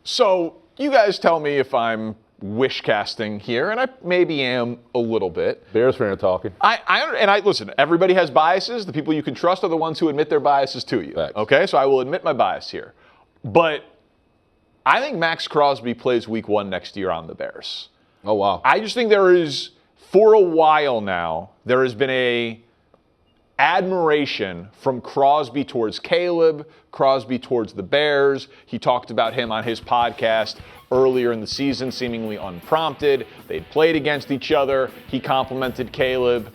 So you guys tell me if I'm wish casting here, and I maybe am a little bit. Bears fan talking. I listen, everybody has biases. The people you can trust are the ones who admit their biases to you. Facts. Okay, so I will admit my bias here. But I think Maxx Crosby plays week 1 next year on the Bears. Oh, wow. I just think there is, for a while now, there has been a admiration from Crosby towards Caleb, Crosby towards the Bears. He talked about him on his podcast earlier in the season, seemingly unprompted. They'd played against each other. He complimented Caleb.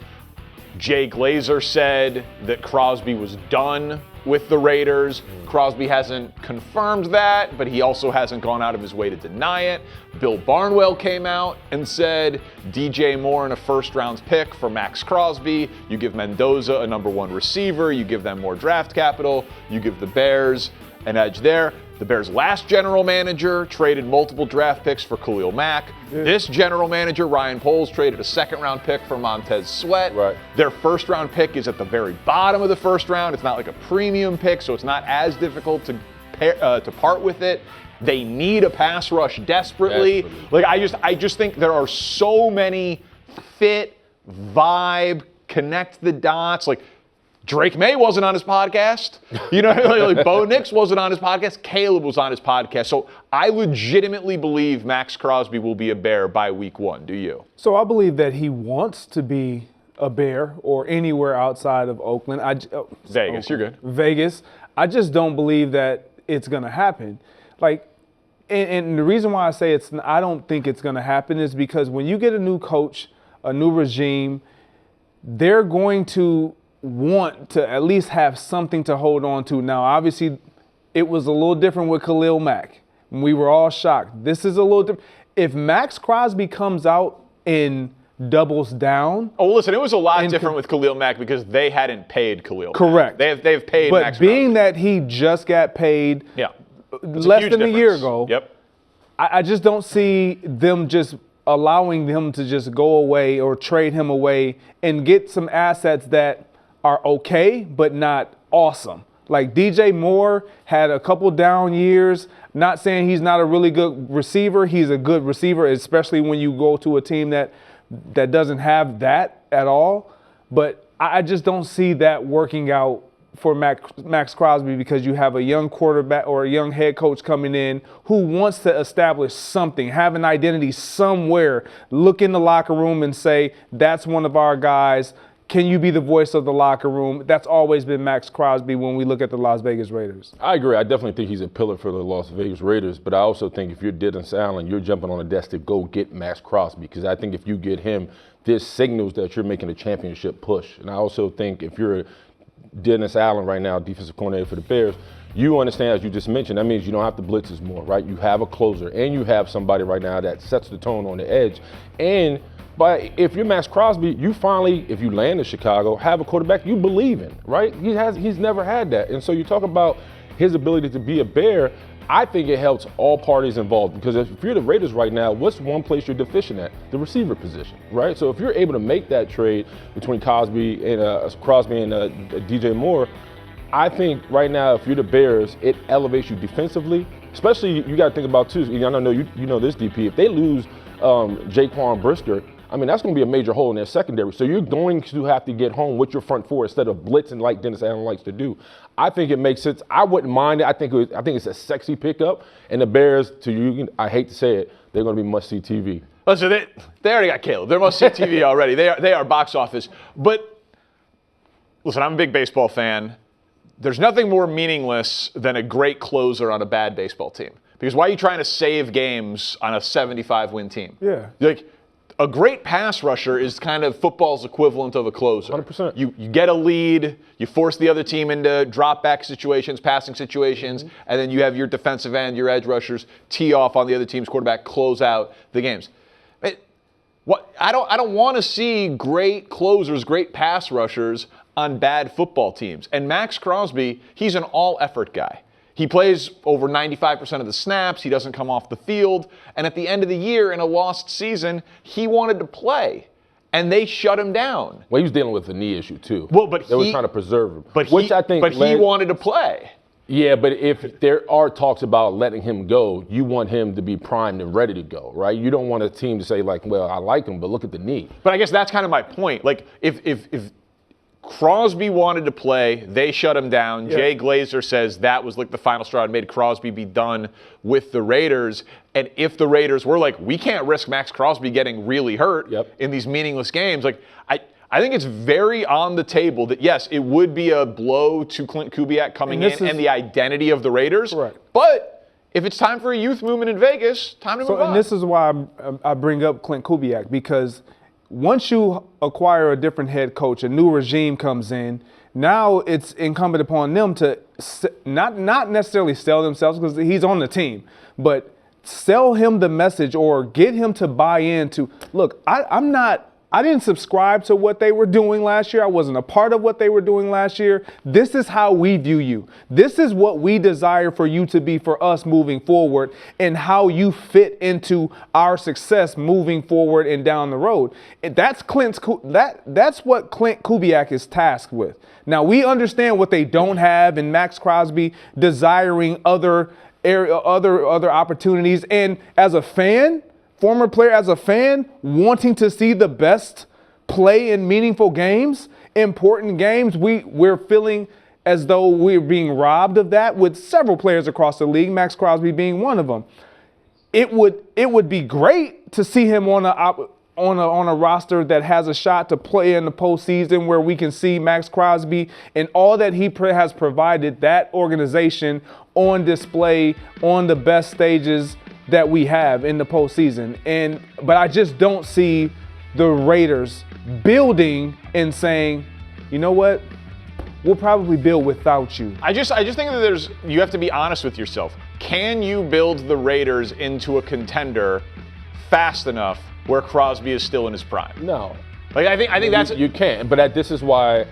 Jay Glazer said that Crosby was done with the Raiders. Crosby hasn't confirmed that, but he also hasn't gone out of his way to deny it. Bill Barnwell came out and said, DJ Moore and a first-round pick for Maxx Crosby. You give Mendoza a number 1 receiver. You give them more draft capital. You give the Bears an edge there. The Bears' last general manager traded multiple draft picks for Khalil Mack. Yeah. This general manager, Ryan Poles, traded a second-round pick for Montez Sweat. Right. Their first-round pick is at the very bottom of the first round. It's not like a premium pick, so it's not as difficult to part with it. They need a pass rush desperately. Like I just think there are so many fit, vibe, connect the dots. Like Drake May wasn't on his podcast. You know, like Bo Nix wasn't on his podcast. Caleb was on his podcast. So I legitimately believe Maxx Crosby will be a Bear by week 1. Do you? So I believe that he wants to be a Bear or anywhere outside of Oakland. Vegas, you're good. Vegas. I just don't believe that it's going to happen. Like, and the reason why I say I don't think it's going to happen is because when you get a new coach, a new regime, they're going to want to at least have something to hold on to. Now, obviously, it was a little different with Khalil Mack. We were all shocked. This is a little different. If Maxx Crosby comes out and doubles down. Oh, listen, it was a lot different with Khalil Mack because they hadn't paid Khalil Correct. Mack. They've paid but Maxx being Crosby. that he just got paid less than a year ago, I just don't see them just allowing him to just go away or trade him away and get some assets that are okay, but not awesome. Like DJ Moore had a couple down years. Not saying he's not a really good receiver. He's a good receiver, especially when you go to a team that doesn't have that at all. But I just don't see that working out for Maxx Crosby because you have a young quarterback or a young head coach coming in who wants to establish something, have an identity somewhere, look in the locker room and say, that's one of our guys. Can you be the voice of the locker room? That's always been Maxx Crosby when we look at the Las Vegas Raiders. I agree. I definitely think he's a pillar for the Las Vegas Raiders, but I also think if you're Dennis Allen, you're jumping on the desk to go get Maxx Crosby because I think if you get him, this signals that you're making a championship push. And I also think if you're Dennis Allen right now, defensive coordinator for the Bears, you understand, as you just mentioned, that means you don't have to blitz as more, right? You have a closer, and you have somebody right now that sets the tone on the edge. But if you're Maxx Crosby, you finally, if you land in Chicago, have a quarterback you believe in, right? He's never had that. And so you talk about his ability to be a Bear, I think it helps all parties involved because if you're the Raiders right now, what's one place you're deficient at? The receiver position, right? So if you're able to make that trade between Crosby and DJ Moore, I think right now if you're the Bears, it elevates you defensively. Especially you got to think about too. I know you know this DP. If they lose Jaquan Brisker, I mean, that's going to be a major hole in their secondary. So you're going to have to get home with your front four instead of blitzing like Dennis Allen likes to do. I think it makes sense. I wouldn't mind it. I think it's a sexy pickup. And the Bears, I hate to say it, they're going to be must-see TV. Listen, they already got Caleb. They're must-see TV already. They are box office. But listen, I'm a big baseball fan. There's nothing more meaningless than a great closer on a bad baseball team. Because why are you trying to save games on a 75-win team? Yeah. Like, a great pass rusher is kind of football's equivalent of a closer. 100%. You get a lead, you force the other team into drop-back situations, passing situations, and then you have your defensive end, your edge rushers tee off on the other team's quarterback, close out the games. I don't want to see great closers, great pass rushers on bad football teams. And Maxx Crosby, he's an all-effort guy. He plays over 95% of the snaps. He doesn't come off the field. And at the end of the year, in a lost season, he wanted to play. And they shut him down. Well, he was dealing with a knee issue, too. Well, but they were trying to preserve him. But he wanted to play. Yeah, but if there are talks about letting him go, you want him to be primed and ready to go, right? You don't want a team to say like, well, I like him, but look at the knee. But I guess that's kind of my point. Like, if Crosby wanted to play, they shut him down. Yeah. Jay Glazer says that was like the final straw and made Crosby be done with the Raiders. And if the Raiders were like, we can't risk Maxx Crosby getting really hurt in these meaningless games, like I think it's very on the table that, yes, it would be a blow to Klint Kubiak coming in and the identity of the Raiders. Correct. But if it's time for a youth movement in Vegas, time to move on. And this is why I bring up Klint Kubiak, because once you acquire a different head coach, a new regime comes in, now it's incumbent upon them to not necessarily sell themselves because he's on the team, but sell him the message or get him to buy into, look, I didn't subscribe to what they were doing last year. I wasn't a part of what they were doing last year. This is how we view you. This is what we desire for you to be for us moving forward and how you fit into our success moving forward and down the road. That's that's what Klint Kubiak is tasked with. Now, we understand what they don't have in Maxx Crosby desiring other opportunities. And as a fan, former player, as a fan, wanting to see the best play in meaningful games, important games, we're feeling as though we're being robbed of that with several players across the league, Maxx Crosby being one of them. It would be great to see him on a roster that has a shot to play in the postseason, where we can see Maxx Crosby and all that he has provided that organization on display on the best stages that we have in the postseason. But I just don't see the Raiders building and saying, you know what, we'll probably build without you. I just think that you have to be honest with yourself. Can you build the Raiders into a contender fast enough where Crosby is still in his prime? No. Like I think that's you can't. But this is why,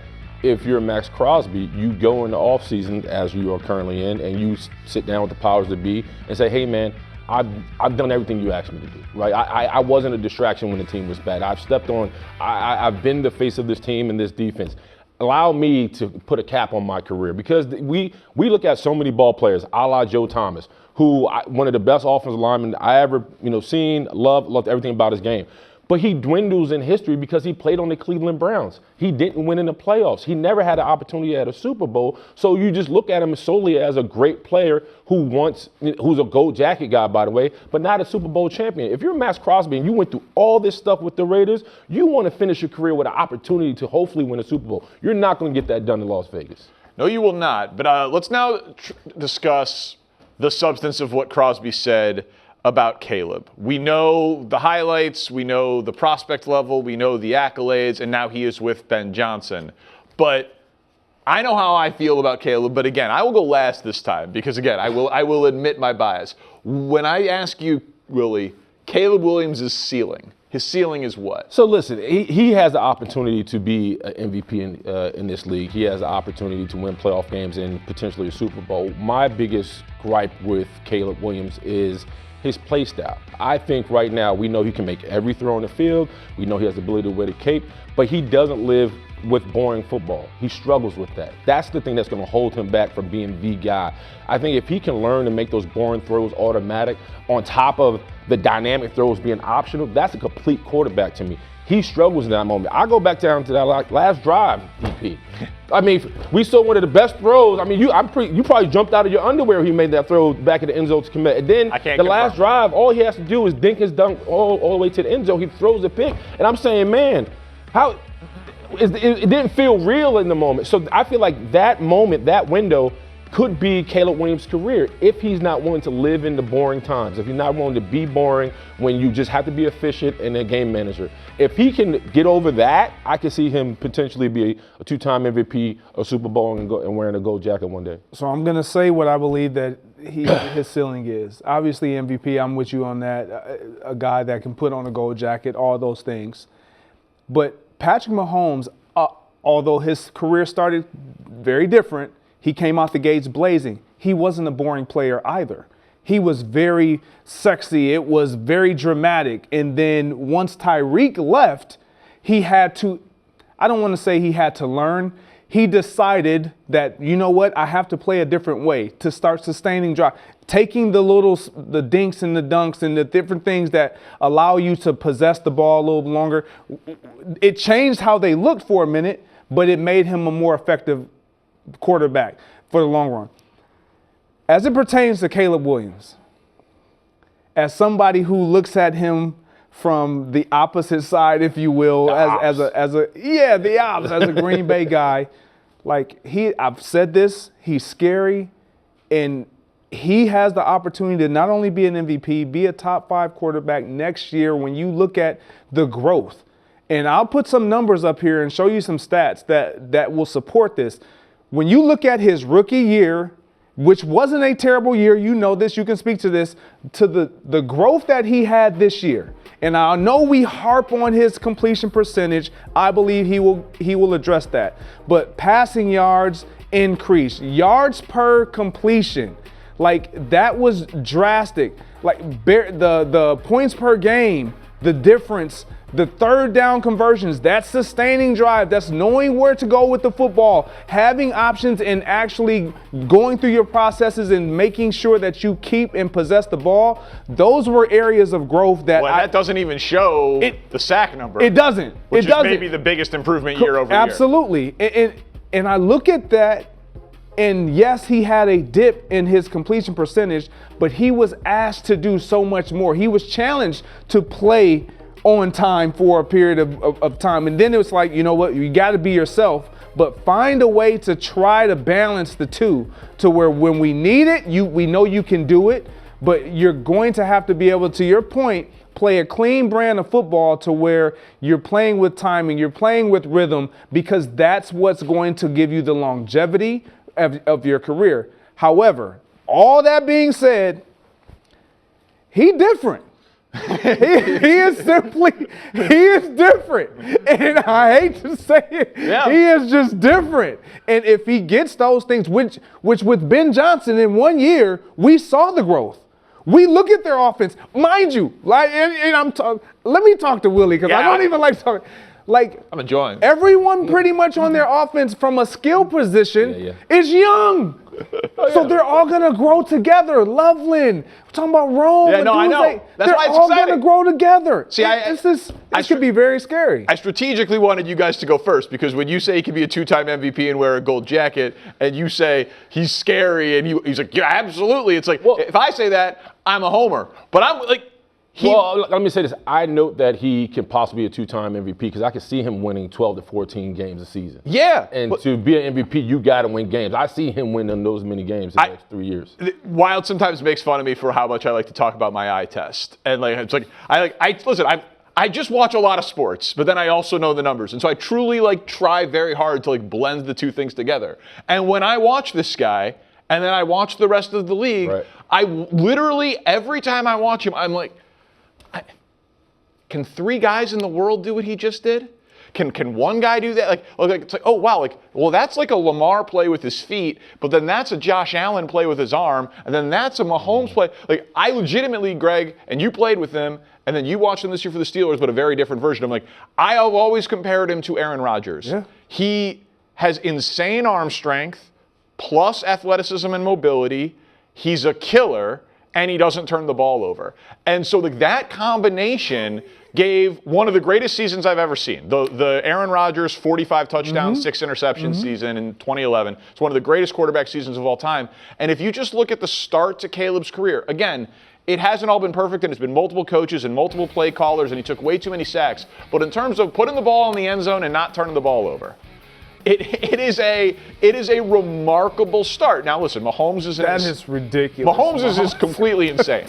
if you're Maxx Crosby, you go in the offseason as you are currently in, and you sit down with the powers that be and say, hey man, I've done everything you asked me to do, right? I wasn't a distraction when the team was bad. I've been the face of this team and this defense. Allow me to put a cap on my career, because we look at so many ball players, a la Joe Thomas, who one of the best offensive linemen I ever seen, loved everything about his game. But he dwindles in history because he played on the Cleveland Browns. He didn't win in the playoffs. He never had an opportunity at a Super Bowl. So you just look at him solely as a great player who's a gold jacket guy, by the way, but not a Super Bowl champion. If you're Maxx Crosby and you went through all this stuff with the Raiders, you want to finish your career with an opportunity to hopefully win a Super Bowl. You're not going to get that done in Las Vegas. No, you will not. But let's now discuss the substance of what Crosby said about Caleb. We know the highlights, we know the prospect level, we know the accolades, and now he is with Ben Johnson. But I know how I feel about Caleb, but again, I will go last this time because, again, I will admit my bias. When I ask you, Willie, Caleb Williams' ceiling, his ceiling is what? So listen, he has the opportunity to be an MVP in this league. He has the opportunity to win playoff games and potentially a Super Bowl. My biggest gripe with Caleb Williams is his play style. I think right now we know he can make every throw on the field. We know he has the ability to wear the cape, but he doesn't live with boring football. He struggles with that. That's the thing that's going to hold him back from being the guy. I think if he can learn to make those boring throws automatic on top of the dynamic throws being optional, that's a complete quarterback to me. He struggles in that moment. I go back down to that last drive, EP. I mean, we saw one of the best throws. I mean, you probably jumped out of your underwear when he made that throw back at the end zone to commit. And then the last drive, all he has to do is dink his dunk all the way to the end zone. He throws a pick. And I'm saying, man, it didn't feel real in the moment. So I feel like that moment, that window, could be Caleb Williams' career if he's not willing to live in the boring times, if he's not willing to be boring when you just have to be efficient and a game manager. If he can get over that, I can see him potentially be a two-time MVP, a Super Bowl, and wearing a gold jacket one day. So I'm going to say what I believe that his ceiling is. Obviously MVP, I'm with you on that, a guy that can put on a gold jacket, all those things. But Patrick Mahomes, although his career started very different, he came out the gates blazing. He wasn't a boring player either. He was very sexy. It was very dramatic. And then once Tyreek left, he had to, I don't want to say he had to learn. he decided that, you know what, I have to play a different way to start sustaining drive, taking the dinks and the dunks and the different things that allow you to possess the ball a little longer. It changed how they looked for a minute, but it made him a more effective quarterback for the long run. As it pertains to Caleb Williams, as somebody who looks at him from the opposite side, if you will, as a Green Bay guy, like I've said this, he's scary, and he has the opportunity to not only be an MVP, be a top 5 quarterback next year when you look at the growth. And I'll put some numbers up here and show you some stats that will support this. When you look at his rookie year, which wasn't a terrible year, you know this, you can speak to this, to the growth that he had this year. And I know we harp on his completion percentage. I believe he will address that. But passing yards increased, yards per completion, like that was drastic. Like the points per game, the difference, the third down conversions, that's sustaining drive, that's knowing where to go with the football, having options and actually going through your processes and making sure that you keep and possess the ball. Those were areas of growth that that doesn't even show the sack number. It doesn't. Which is maybe the biggest improvement year over year. Absolutely. And I look at that, and yes, he had a dip in his completion percentage, but he was asked to do so much more. He was challenged to play on time for a period of time. And then it was like, you know what, you got to be yourself, but find a way to try to balance the two to where when we need it, we know you can do it, but you're going to have to be able, to your point, play a clean brand of football to where you're playing with timing, you're playing with rhythm, because that's what's going to give you the longevity of your career. However, all that being said, he different. he is different. And I hate to say it, he is just different. And if he gets those things, which with Ben Johnson in 1 year, we saw the growth. We look at their offense, mind you, like, let me talk to Wilie, because I don't even like talking. Like, I'm enjoying. Everyone pretty much on their offense from a skill position is young. So they're all going to grow together. Loveland, we're talking about Rome. Yeah, no, I know. That's why it's all going to grow together. See, this could be very scary. I strategically wanted you guys to go first, because when you say he could be a 2-time MVP and wear a gold jacket, and you say he's scary, and he's like, yeah, absolutely. It's like, if I say that, I'm a homer. But I'm like, let me say this. I note that he can possibly be a 2-time MVP because I can see him winning 12 to 14 games a season. Yeah. And to be an MVP, you got to win games. I see him winning those many games in the next 3 years. Wild sometimes makes fun of me for how much I like to talk about my eye test. And like, it's like, I just watch a lot of sports, but then I also know the numbers. And so I truly try very hard to blend the two things together. And when I watch this guy, and then I watch the rest of the league, I literally, every time I watch him, I'm like, can 3 guys in the world do what he just did? Can one guy do that? It's like, oh wow, that's like a Lamar play with his feet, but then that's a Josh Allen play with his arm, and then that's a Mahomes play. Like, I legitimately, Greg, and you played with him, and then you watched him this year for the Steelers, but a very different version. I'm like, I have always compared him to Aaron Rodgers. Yeah. He has insane arm strength, plus athleticism and mobility. He's a killer, and he doesn't turn the ball over. And so that combination gave one of the greatest seasons I've ever seen. The Aaron Rodgers 45 touchdowns, 6 interceptions season in 2011. It's one of the greatest quarterback seasons of all time. And if you just look at the start to Caleb's career, again, it hasn't all been perfect, and it's been multiple coaches and multiple play callers, and he took way too many sacks. But in terms of putting the ball in the end zone and not turning the ball over, it is a remarkable start. Now listen, Mahomes is ridiculous. Mahomes is completely insane.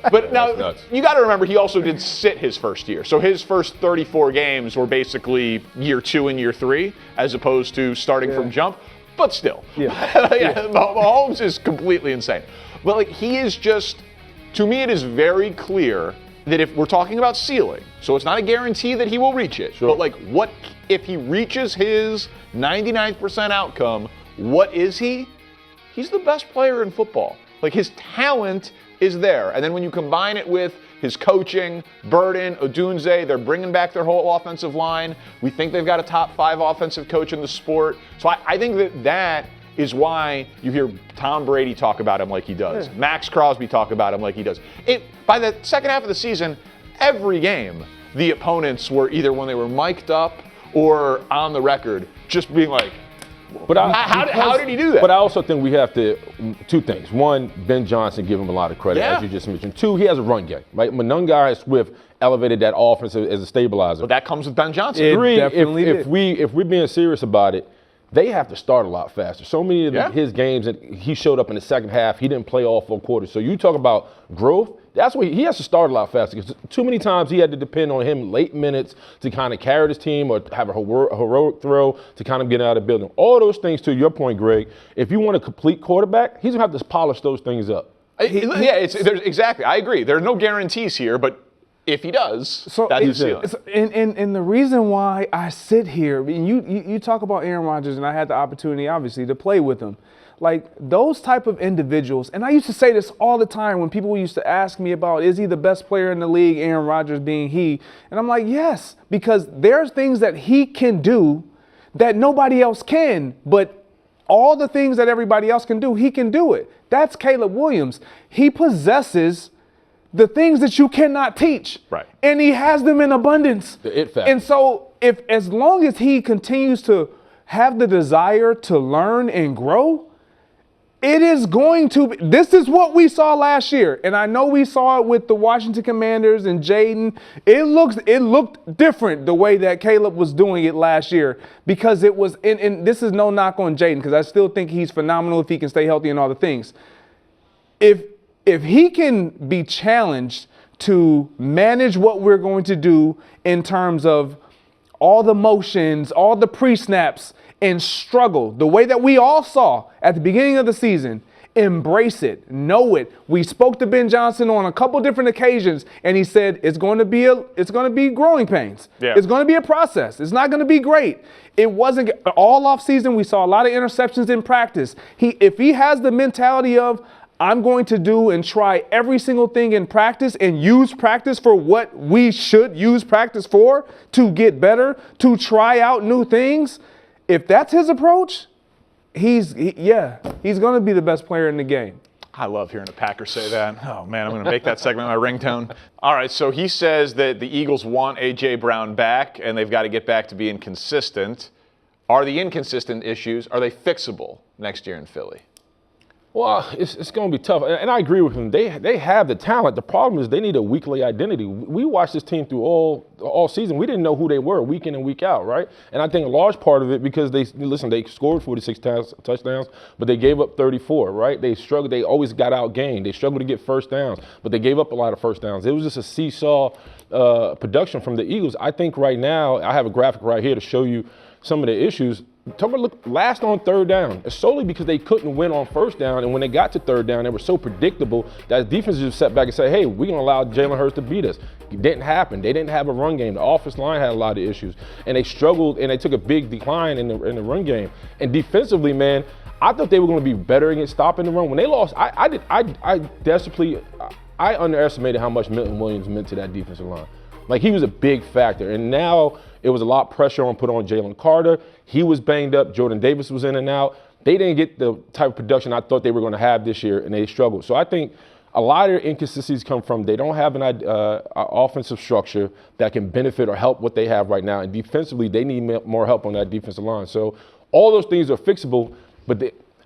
But now you got to remember, he also did sit his first year. So his first 34 games were basically year 2 and year 3, as opposed to starting from jump. But still, Mahomes is completely insane. But he is just, to me, it is very clear that if we're talking about ceiling, so it's not a guarantee that he will reach it, but what if he reaches his 99% outcome, what is he? He's the best player in football. His talent is there. And then when you combine it with his coaching, Burden, Odunze, they're bringing back their whole offensive line. We think they've got a top 5 offensive coach in the sport. So I think that is why you hear Tom Brady talk about him like he does. Yeah. Maxx Crosby talk about him like he does. By the second half of the season, every game, the opponents were either when they were mic'd up or on the record, just being like, how did he do that? But I also think we have to, 2 things. 1, Ben Johnson, give him a lot of credit, as you just mentioned. 2, he has a run game, right? Monungai Swift elevated that offense as a stabilizer. But that comes with Ben Johnson. 3, if we're being serious about it, they have to start a lot faster. So many of his games, and he showed up in the second half. He didn't play all 4 quarters. So you talk about growth. That's what he has to start a lot faster, because too many times he had to depend on him late minutes to kind of carry his team or have a heroic throw to kind of get out of the building. All those things, to your point, Greg, if you want a complete quarterback, he's going to have to polish those things up. Exactly. I agree. There are no guarantees here, but if he does, that's his ceiling. And the reason why I sit here, and you talk about Aaron Rodgers, and I had the opportunity, obviously, to play with him. Like, those type of individuals, and I used to say this all the time when people used to ask me about, is he the best player in the league, Aaron Rodgers being he? And I'm like, yes, because there's things that he can do that nobody else can, but all the things that everybody else can do, he can do it. That's Caleb Williams. He possesses the things that you cannot teach. Right. And he has them in abundance. The it factor. And so as long as he continues to have the desire to learn and grow, it is going to be, this is what we saw last year. And I know we saw it with the Washington Commanders and Jaden. It looked different the way that Caleb was doing it last year, because it was, and this is no knock on Jaden, because I still think he's phenomenal if he can stay healthy and all the things. If he can be challenged to manage what we're going to do in terms of all the motions, all the pre-snaps, and struggle the way that we all saw at the beginning of the season, embrace it, know it. We spoke to Ben Johnson on a couple different occasions, and he said it's going to be growing pains. Yeah. It's going to be a process. It's not going to be great. It wasn't all off season. We saw a lot of interceptions in practice. If he has the mentality of, I'm going to do and try every single thing in practice and use practice for what we should use practice for, to get better, to try out new things. If that's his approach, he's going to be the best player in the game. I love hearing a Packer say that. Oh, man, I'm going to make that segment my ringtone. All right, so he says that the Eagles want A.J. Brown back, and they've got to get back to being consistent. Are the inconsistent issues, are they fixable next year in Philly? Well, it's going to be tough, and I agree with him. They have the talent. The problem is they need a weekly identity. We watched this team through all season. We didn't know who they were week in and week out, right? And I think a large part of it because they scored 46 touchdowns, but they gave up 34, right? They struggled. They always got outgained. They struggled to get first downs, but they gave up a lot of first downs. It was just a seesaw production from the Eagles. I think right now, I have a graphic right here to show you some of the issues. Look, last on third down. It's solely because they couldn't win on first down, and when they got to third down, they were so predictable that the defense just sat back and said, hey, we're going to allow Jalen Hurts to beat us. It didn't happen. They didn't have a run game. The offensive line had a lot of issues, and they struggled, and they took a big decline in the run game. And defensively, man, I thought they were going to be better against stopping the run. When they lost, I underestimated how much Milton Williams meant to that defensive line. Like, he was a big factor, and now it was a lot of pressure put on Jalen Carter. He was banged up. Jordan Davis was in and out. They didn't get the type of production I thought they were going to have this year, and they struggled. So I think a lot of their inconsistencies come from they don't have an offensive structure that can benefit or help what they have right now. And defensively, they need more help on that defensive line. So all those things are fixable, but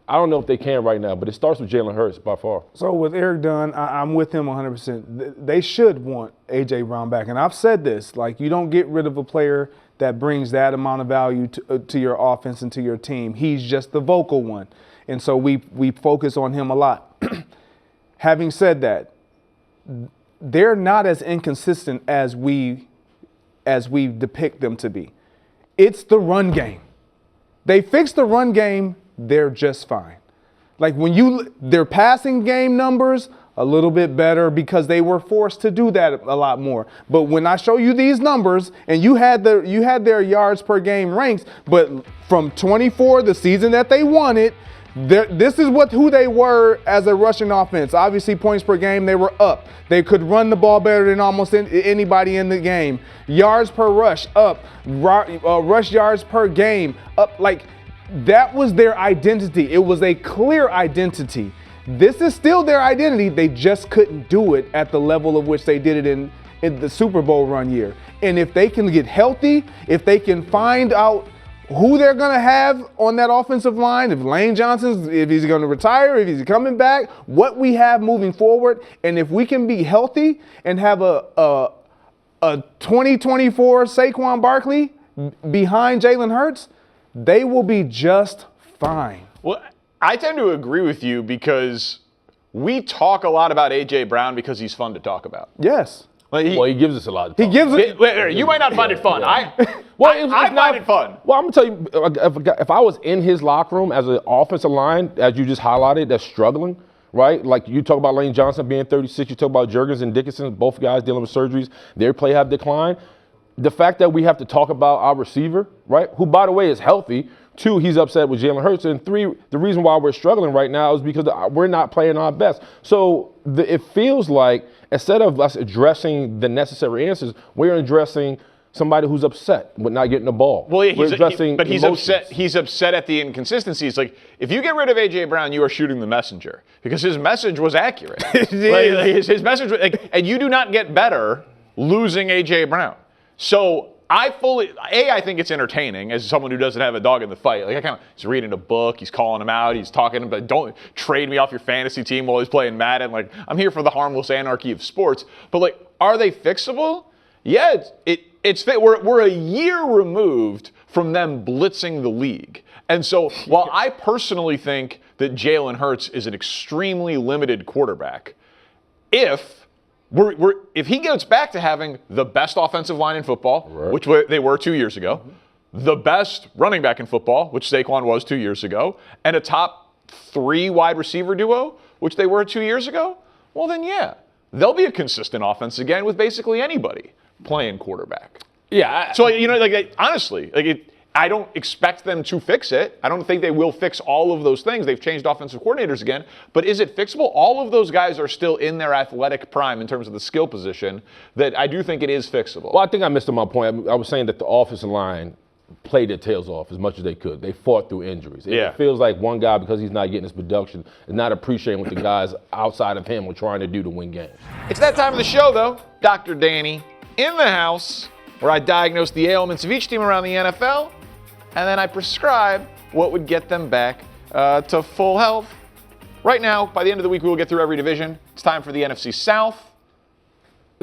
I don't know if they can right now, but it starts with Jalen Hurts by far. So with Eric Dunn, I'm with him 100%. They should want A.J. Brown back. And I've said this, like, you don't get rid of a player that brings that amount of value to your offense and to your team. He's just the vocal one. And so we focus on him a lot. Having said that, they're not as inconsistent as we depict them to be. It's the run game. They fix the run game, they're just fine. Like, their passing game numbers, a little bit better because they were forced to do that a lot more. But when I show you these numbers, and you had their yards per game ranks, but from 24, the season that they won it, This is who they were as a rushing offense. Obviously, points per game, they were up. They could run the ball better than almost anybody in the game. Yards per rush, up. Rush yards per game, up. Like, that was their identity. It was a clear identity. This is still their identity. They just couldn't do it at the level of which they did it in the Super Bowl run year. And if they can get healthy, if they can find out who they're going to have on that offensive line, if Lane Johnson's, if he's going to retire, if he's coming back, what we have moving forward, and if we can be healthy and have a 2024 Saquon Barkley behind Jalen Hurts, they will be just fine. Well, I tend to agree with you because we talk a lot about A.J. Brown because he's fun to talk about. Yes. He gives us a lot of talk. He gives it. You might not find it fun. Yeah. I find it fun. Well, I'm going to tell you, if I was in his locker room as an offensive line, as you just highlighted, that's struggling, right? Like you talk about Lane Johnson being 36, you talk about Jurgens and Dickinson, both guys dealing with surgeries, their play have declined. The fact that we have to talk about our receiver, right, who, by the way, is healthy. 2, he's upset with Jalen Hurts. And 3, the reason why we're struggling right now is because we're not playing our best. So it feels like instead of us addressing the necessary answers, we're addressing somebody who's upset with not getting the ball. Well, yeah, but he's emotions. upset. He's upset at the inconsistencies. Like, if you get rid of A.J. Brown, you are shooting the messenger because his message was accurate. His message was, and you do not get better losing A.J. Brown. So I think it's entertaining as someone who doesn't have a dog in the fight. Like, he's reading a book, he's calling him out, he's talking about, don't trade me off your fantasy team while he's playing Madden. Like, I'm here for the harmless anarchy of sports. But, like, are they fixable? Yeah, we're a year removed from them blitzing the league. And so while I personally think that Jalen Hurts is an extremely limited quarterback, if he gets back to having the best offensive line in football, right, which they were 2 years ago, the best running back in football, which Saquon was 2 years ago, and a top 3 wide receiver duo, which they were 2 years ago, well then yeah, they'll be a consistent offense again with basically anybody playing quarterback. Yeah. So, honestly, I don't expect them to fix it. I don't think they will fix all of those things. They've changed offensive coordinators again. But is it fixable? All of those guys are still in their athletic prime in terms of the skill position that I do think it is fixable. Well, I think I missed on my point. I was saying that the offensive line played their tails off as much as they could. They fought through injuries. It feels like one guy, because he's not getting his production, is not appreciating what the guys outside of him are trying to do to win games. It's that time of the show, though. Dr. Danny in the house, where I diagnose the ailments of each team around the NFL, and then I prescribe what would get them back to full health. Right now, by the end of the week, we will get through every division. It's time for the NFC South.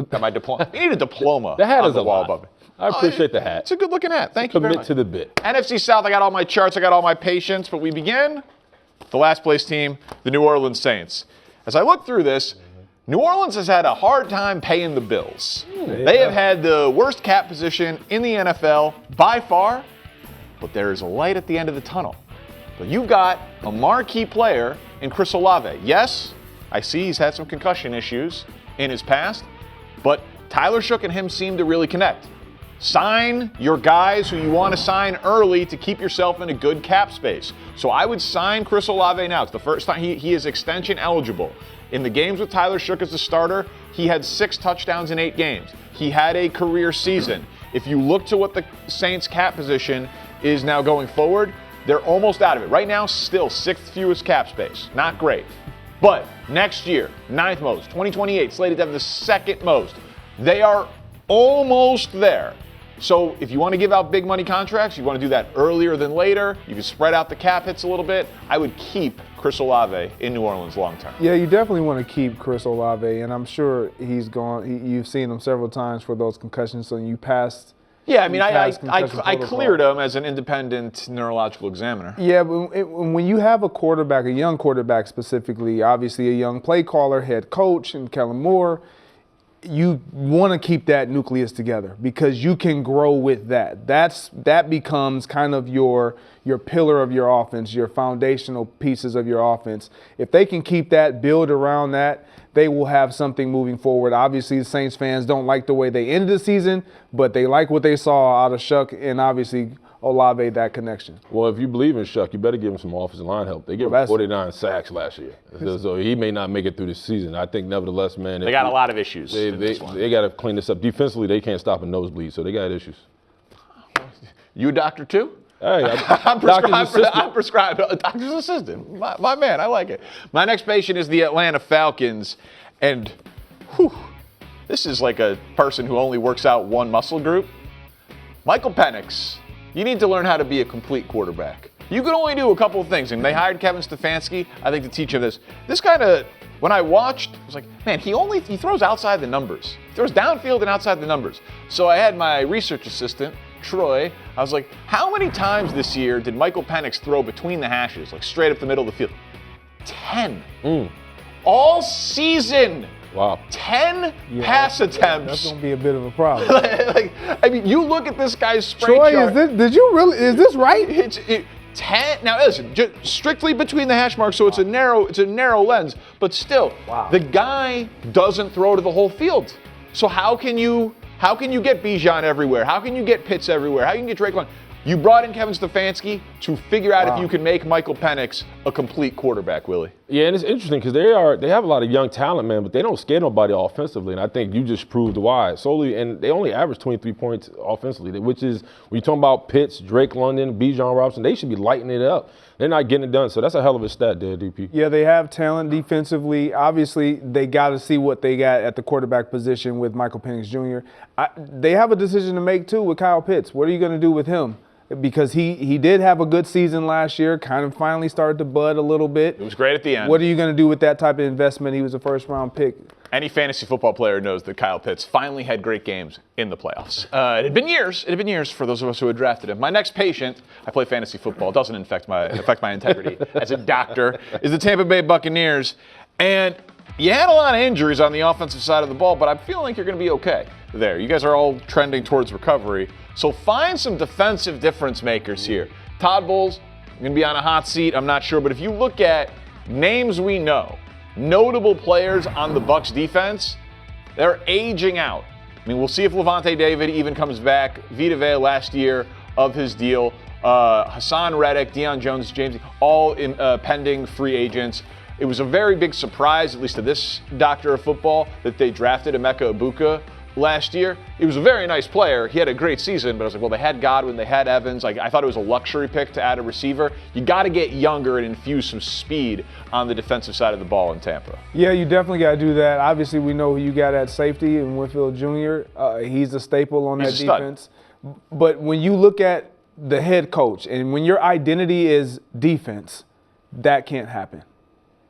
Got my diploma. You need a diploma. The hat on is the a wall lot. above me. I appreciate the hat. It's a good-looking hat. Thank you very much. Commit to the bit. NFC South, I got all my charts. I got all my patience. But we begin with the last place team, the New Orleans Saints. As I look through this, New Orleans has had a hard time paying the bills. They have had the worst cap position in the NFL by far, but there is a light at the end of the tunnel. But you've got a marquee player in Chris Olave. Yes, I see he's had some concussion issues in his past, but Tyler Shough and him seem to really connect. Sign your guys who you want to sign early to keep yourself in a good cap space. So I would sign Chris Olave now. It's the first time he is extension eligible. In the games with Tyler Shough as the starter, he had 6 touchdowns in 8 games. He had a career season. If you look to what the Saints cap position is now going forward, they're almost out of it. Right now, still 6th fewest cap space. Not great. But next year, 9th most, 2028, slated to have the 2nd most. They are almost there. So if you want to give out big money contracts, you want to do that earlier than later, you can spread out the cap hits a little bit, I would keep Chris Olave in New Orleans long term. Yeah, you definitely want to keep Chris Olave, and I'm sure he's gone. You've seen him several times for those concussions, so you passed. Yeah, I mean, I cleared him as an independent neurological examiner. Yeah, but when you have a quarterback, a young quarterback specifically, obviously a young play caller, head coach, and Kellen Moore, you want to keep that nucleus together because you can grow with that. That becomes kind of your pillar of your offense, your foundational pieces of your offense. If they can keep that, build around that, they will have something moving forward. Obviously, the Saints fans don't like the way they ended the season, but they like what they saw out of Shough and obviously Olave that connection. Well, if you believe in Shuck, you better give him some offensive line help. They gave him 49 sacks last year, so he may not make it through the season. I think, nevertheless, man, they got a lot of issues. They got to clean this up. Defensively, they can't stop a nosebleed, so they got issues. You a doctor too? Hey, I'm prescribed. Doctor's assistant. My man, I like it. My next patient is the Atlanta Falcons, and this is like a person who only works out one muscle group. Michael Penix. You need to learn how to be a complete quarterback. You can only do a couple of things, and they hired Kevin Stefanski, I think, to teach him this. This kind of, when I watched, I was like, man, he throws outside the numbers. He throws downfield and outside the numbers. So I had my research assistant, Troy. I was like, how many times this year did Michael Penix throw between the hashes, like straight up the middle of the field? 10. All season. Wow. 10 pass attempts. That's going to be a bit of a problem. I mean, you look at this guy's spray Troy, chart. Is this right? 10. Now listen, just strictly between the hash marks, so it's a narrow lens, but still, the guy doesn't throw to the whole field. So how can you get Bijan everywhere? How can you get Pitts everywhere? How can you get Drake London? You brought in Kevin Stefanski to figure out if you can make Michael Penix a complete quarterback, Willie. Yeah, and it's interesting because they have a lot of young talent, man, but they don't scare nobody offensively, and I think you just proved why. And they only average 23 points offensively, which is, when you're talking about Pitts, Drake London, Bijan Robinson, they should be lighting it up. They're not getting it done, so that's a hell of a stat there, DP. Yeah, they have talent defensively. Obviously, they got to see what they got at the quarterback position with Michael Penix Jr. They have a decision to make, too, with Kyle Pitts. What are you going to do with him? Because he did have a good season last year, kind of finally started to bud a little bit. It was great at the end. What are you going to do with that type of investment? He was a first-round pick. Any fantasy football player knows that Kyle Pitts finally had great games in the playoffs. It had been years. It had been years for those of us who had drafted him. My next patient, I play fantasy football. It doesn't affect my integrity as a doctor, is the Tampa Bay Buccaneers. And you had a lot of injuries on the offensive side of the ball, but I'm feeling like you're going to be okay there. You guys are all trending towards recovery. So find some defensive difference makers here. Todd Bowles, going to be on a hot seat, I'm not sure. But if you look at names we know, notable players on the Bucs defense, they're aging out. I mean, we'll see if Levante David even comes back. Vita Vea last year of his deal. Hassan Reddick, Deion Jones, James, all pending free agents. It was a very big surprise, at least to this doctor of football, that they drafted Emeka Egbuka last year. He was a very nice player. He had a great season, but I was like, well, they had Godwin, they had Evans. I thought it was a luxury pick to add a receiver. You got to get younger and infuse some speed on the defensive side of the ball in Tampa. Yeah, you definitely got to do that. Obviously, we know who you got at safety in Winfield Jr. He's a staple on that defense. But when you look at the head coach and when your identity is defense, that can't happen.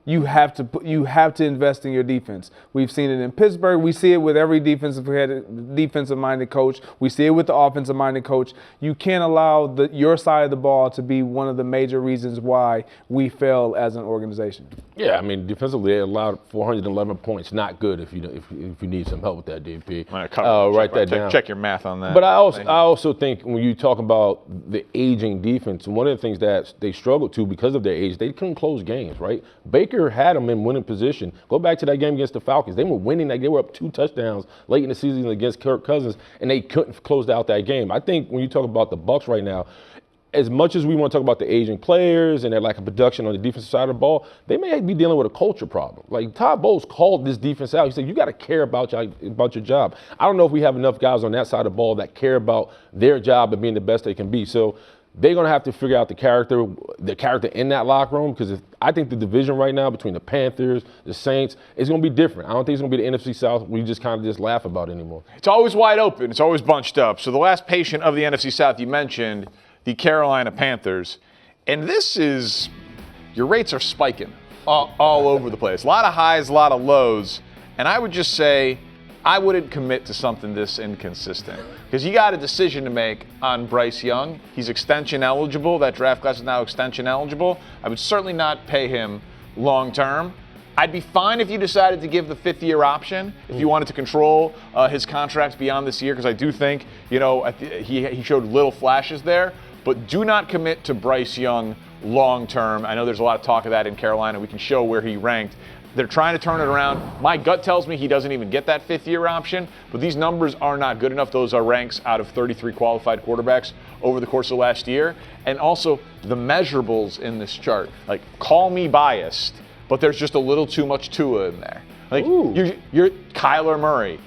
You have to invest in your defense. We've seen it in Pittsburgh. We see it with every defensive-minded coach. We see it with the offensive-minded coach. You can't allow your side of the ball to be one of the major reasons why we fail as an organization. Yeah, I mean, defensively, they allowed 411 points. Not good if you need some help with that, DP. Write that down. Check your math on that. But I also think when you talk about the aging defense, one of the things that they struggled to because of their age, they couldn't close games, right? Baker had them in winning position. Go back to that game against the Falcons. They were winning. They were up 2 touchdowns late in the season against Kirk Cousins, and they couldn't close out that game. I think when you talk about the Bucs right now, as much as we want to talk about the aging players and their lack of production on the defensive side of the ball, they may be dealing with a culture problem. Like Todd Bowles called this defense out. He said, you got to care about your job. I don't know if we have enough guys on that side of the ball that care about their job and being the best they can be. So they're going to have to figure out the character in that locker room, because I think the division right now between the Panthers, the Saints, is going to be different. I don't think it's going to be the NFC South we just kind of just laugh about anymore. It's always wide open. It's always bunched up. So the last patient of the NFC South you mentioned, the Carolina Panthers. And this is, your rates are spiking all over the place. A lot of highs, a lot of lows. And I would just say, I wouldn't commit to something this inconsistent, because you got a decision to make on Bryce Young. He's extension eligible. That draft class is now extension eligible. I would certainly not pay him long term. I'd be fine if you decided to give the 5th-year option, if you wanted to control his contracts beyond this year, because I do think, he showed little flashes there. But do not commit to Bryce Young long term. I know there's a lot of talk of that in Carolina. We can show where he ranked. They're trying to turn it around. My gut tells me he doesn't even get that fifth-year option, but these numbers are not good enough. Those are ranks out of 33 qualified quarterbacks over the course of last year. And also the measurables in this chart. Like, call me biased, but there's just a little too much Tua in there. Like, you're Kyler Murray.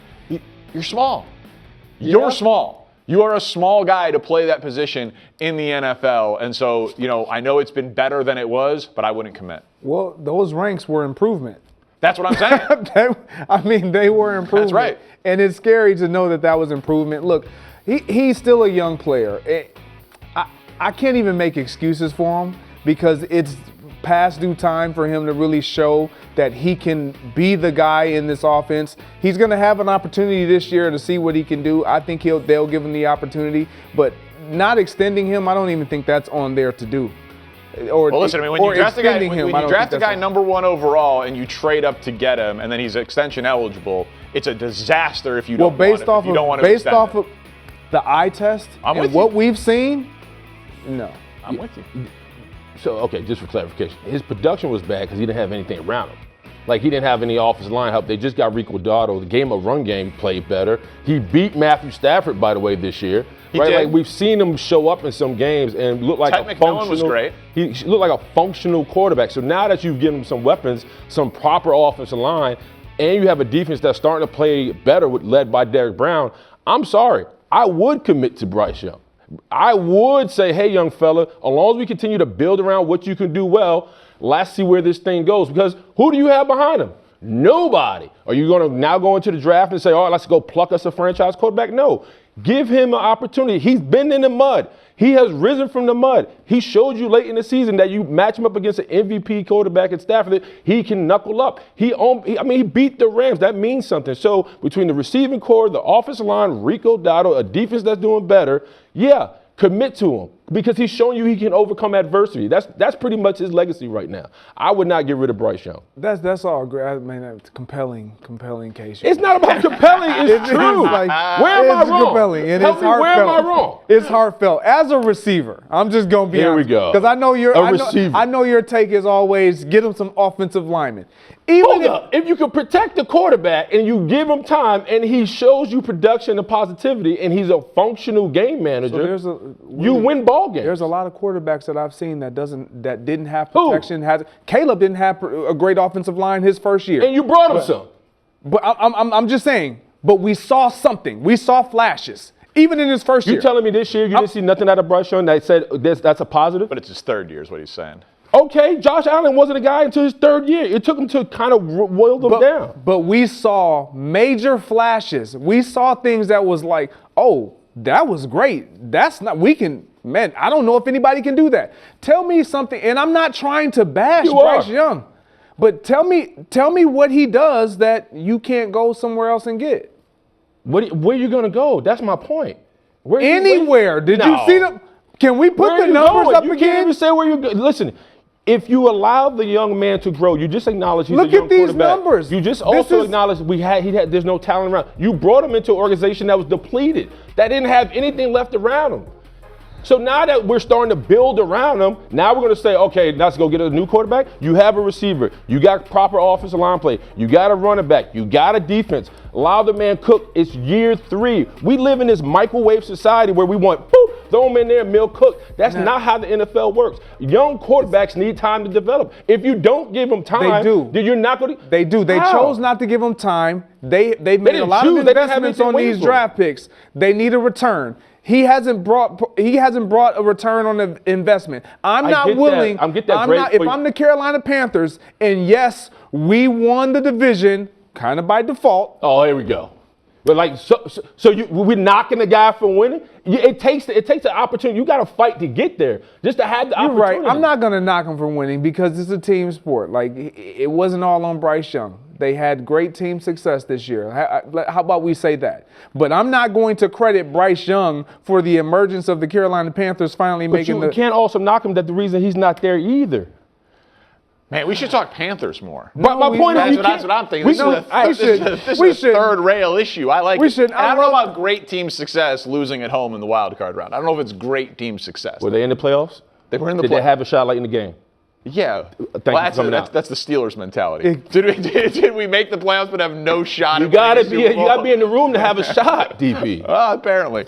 You're small. You're small. You are a small guy to play that position in the NFL. And so, I know it's been better than it was, but I wouldn't commit. Well, those ranks were improvement. That's what I'm saying. They were improvement. That's right. And it's scary to know that was improvement. Look, he's still a young player. I can't even make excuses for him because it's past due time for him to really show that he can be the guy in this offense. He's going to have an opportunity this year to see what he can do. I think they'll give him the opportunity, but not extending him, I don't even think that's on there to do. Well, listen, when you draft a guy number 1 overall and you trade up to get him, and then he's extension eligible, it's a disaster if you don't want him. Based off of the eye test and what we've seen, no. I'm with you. So, okay, just for clarification, his production was bad because he didn't have anything around him. Like, he didn't have any offensive line help. They just got Rico Dotto. The run game played better. He beat Matthew Stafford, by the way, this year. He did. Like, we've seen him show up in some games and look like a functional. Was great. He looked like a functional quarterback. So now that you've given him some weapons, some proper offensive line, and you have a defense that's starting to play better, led by Derrick Brown, I'm sorry, I would commit to Bryce Young. I would say, hey, young fella, as long as we continue to build around what you can do well, let's see where this thing goes. Because who do you have behind him? Nobody. Are you going to now go into the draft and say, all right, let's go pluck us a franchise quarterback? No. Give him an opportunity. He's been in the mud. He has risen from the mud. He showed you late in the season that you match him up against an MVP quarterback at Stafford, he can knuckle up. He beat the Rams. That means something. So between the receiving core, the offensive line, Rico Dotto, a defense that's doing better, yeah, commit to him because he's shown you he can overcome adversity. That's pretty much his legacy right now. I would not get rid of Bryce Young. That's all great. I mean, that's compelling case. It's not about compelling. It's true. Like, where am I wrong? Compelling. And Tell me, where am I wrong? It's heartfelt. As a receiver, I'm just gonna be Here honest. we go. Because I know receiver. I know your take is always get him some offensive linemen. If you can protect the quarterback and you give him time and he shows you production and positivity and he's a functional game manager, you win ball games. There's a lot of quarterbacks that I've seen that didn't have protection. Caleb didn't have a great offensive line his first year. And you brought him some. But I'm just saying, but we saw something. We saw flashes. Even in his first year. You telling me this year you didn't see nothing out of Bryce Young that said that's a positive? But it's his third year is what he's saying. Okay, Josh Allen wasn't a guy until his third year. It took him to kind of boil them down. But we saw major flashes. We saw things that was like, oh, that was great. I don't know if anybody can do that. Tell me something, and I'm not trying to bash Bryce Young, but tell me what he does that you can't go somewhere else and get. Where are you going to go? That's my point. Anywhere. Did you see them? Can we put the numbers up again? You can't even say where you're going. Listen. If you allow the young man to grow, you just acknowledge he's a young quarterback. Look at these numbers. You just also acknowledge there's no talent around. You brought him into an organization that was depleted, that didn't have anything left around him. So now that we're starting to build around him, now we're going to say, okay, let's go get a new quarterback. You have a receiver. You got proper offensive line play. You got a running back. You got a defense. Allow the man cook. It's year 3. We live in this microwave society where we want, boop, throw him in there, meal cook. That's not how the NFL works. Young quarterbacks need time to develop. If you don't give them time, then you're not going to. They do. They chose not to give them time. They made a lot of investments on these draft picks. They need a return. He hasn't brought a return on the investment. I'm not willing. If I'm the Carolina Panthers, and yes, we won the division kind of by default. Oh, here we go. But we're knocking the guy for winning. It takes an opportunity. You got to fight to get there, just to have the opportunity. You're right. I'm not gonna knock him for winning because it's a team sport. Like it wasn't all on Bryce Young. They had great team success this year. How about we say that? But I'm not going to credit Bryce Young for the emergence of the Carolina Panthers finally making the. But you can't also knock him that the reason he's not there either. Man, we should talk Panthers more. But my point is, that's what I'm thinking. This is a third rail issue. I like it. I don't know about great team success losing at home in the wild card round. I don't know if it's great team success. Were they in the playoffs? They were in the playoffs. Did they have a shot late in the game? Yeah. That's the Steelers mentality. Did we make the playoffs but have no shot? You gotta be in the room to have a shot, DP. Apparently.